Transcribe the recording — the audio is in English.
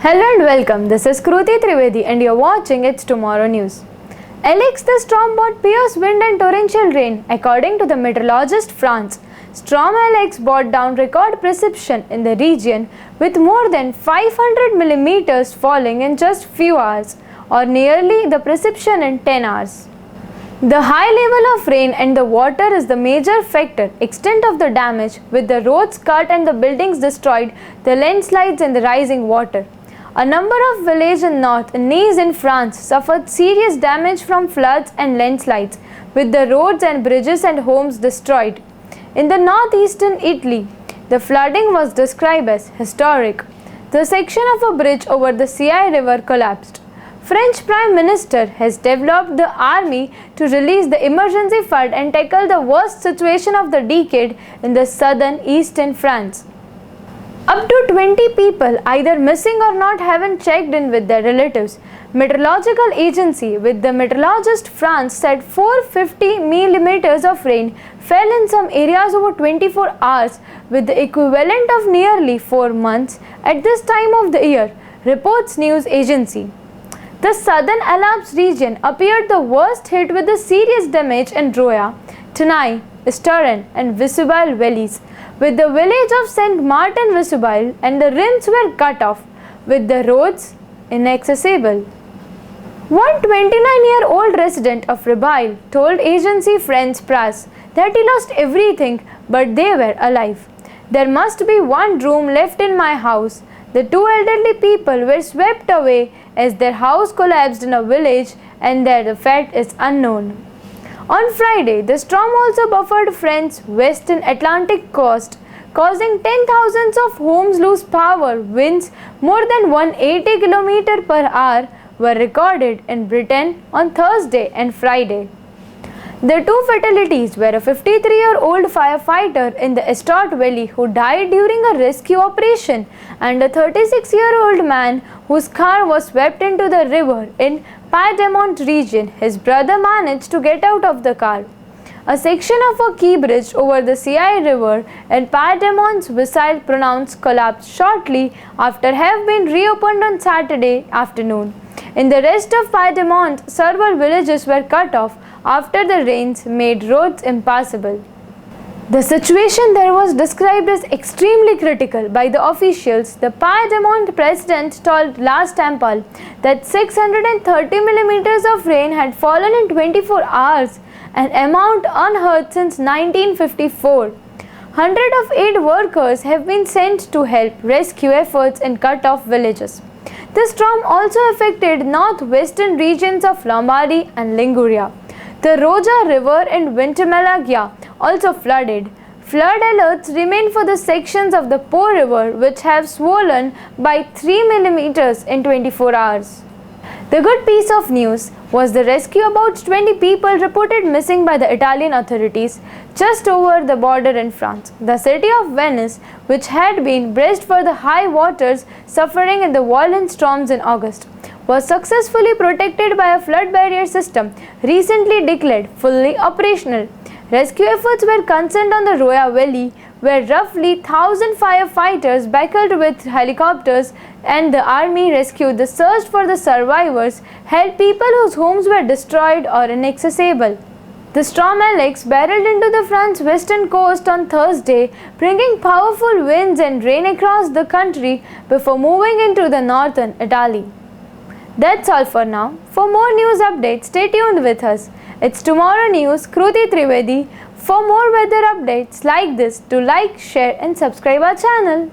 Hello and welcome. This is Kruti Trivedi and you're watching It's Tomorrow News. Alex, the storm brought fierce wind and torrential rain, according to the Meteorologist France. Storm Alex brought down record precipitation in the region with more than 500 millimeters falling in just few hours, or nearly the precipitation in 10 hours. The high level of rain and the water is the major factor. Extent of the damage, with the roads cut and the buildings destroyed, the landslides and the rising water. A number of villages in north and Nice in France suffered serious damage from floods and landslides, with the roads and bridges and homes destroyed. In the northeastern Italy, the flooding was described as historic. The section of a bridge over the Seine River collapsed. French Prime Minister has developed the army to release the emergency fund and tackle the worst situation of the decade in the southern eastern France. Up to 20 people either missing or not haven't checked in with their relatives. Meteorological agency with the Meteorologist France said 450 millimeters of rain fell in some areas over 24 hours, with the equivalent of nearly 4 months at this time of the year, reports news agency. The southern Alps region appeared the worst hit, with the serious damage in Roya, Tenay, Torrential and Vesubile valleys, with the village of Saint Martin Vesubile and the rims were cut off, with the roads inaccessible. One 29-year-old resident of Rebile told agency France Presse that he lost everything, but they were alive. There must be one room left in my house. The two elderly people were swept away as their house collapsed in a village, and their fate is unknown. On Friday, the storm also buffered France's western Atlantic coast, causing 10,000s of homes lose power. Winds more than 180 km per hour were recorded in Britain on Thursday and Friday. The two fatalities were a 53-year-old firefighter in the Estort Valley who died during a rescue operation, and a 36-year-old man whose car was swept into the river in Piedmont region. His brother managed to get out of the car. A section of a key bridge over the Seine River in Piedmont's Visile pronounced collapsed shortly after having been reopened on Saturday afternoon. In the rest of Piedmont, several villages were cut off after the rains made roads impassable. The situation there was described as extremely critical by the officials. The Piedmont president told La Stampa that 630 millimeters of rain had fallen in 24 hours, an amount unheard since 1954. Hundreds of aid workers have been sent to help rescue efforts in cut-off villages. The storm also affected northwestern regions of Lombardy and Liguria. The Roja River in Ventimiglia also flooded. Flood alerts remain for the sections of the Po River, which have swollen by 3 millimeters in 24 hours. The good piece of news was the rescue of about 20 people reported missing by the Italian authorities just over the border in France. The city of Venice, which had been braced for the high waters suffering in the violent storms in August, was successfully protected by a flood barrier system recently declared fully operational. Rescue efforts were concerned on the Roya Valley, where roughly 1,000 firefighters battled with helicopters, and the army rescued the search for the survivors, helped people whose homes were destroyed or inaccessible. The storm Alex barreled into the France's western coast on Thursday, bringing powerful winds and rain across the country before moving into the northern Italy. That's all for now. For more news updates, stay tuned with us. It's Tomorrow News, Kruti Trivedi. For more weather updates like this, do like, share and subscribe our channel.